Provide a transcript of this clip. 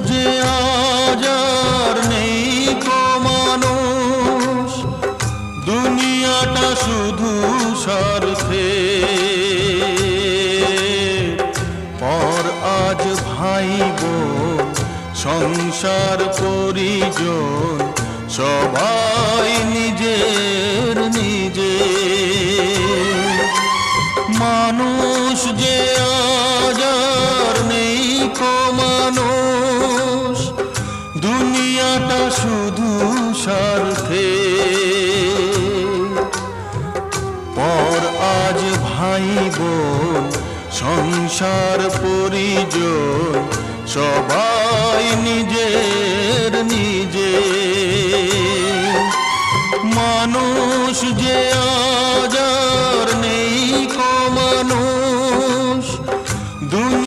যে আজ আর নেই কো মানুষ, দুনিয়াটা শুধু স্বার্থে। পর আজ ভাই বোন সংসার পরিজন সবাই নিজের নিজে। মানুষ যে আজ আর নেই কো মানুষ, দুনিয়াটা শুধু স্বার্থে। পর আজ ভাই বোন সংসার পরিজন সবাই নিজের নিজে। মানুষ যে আজ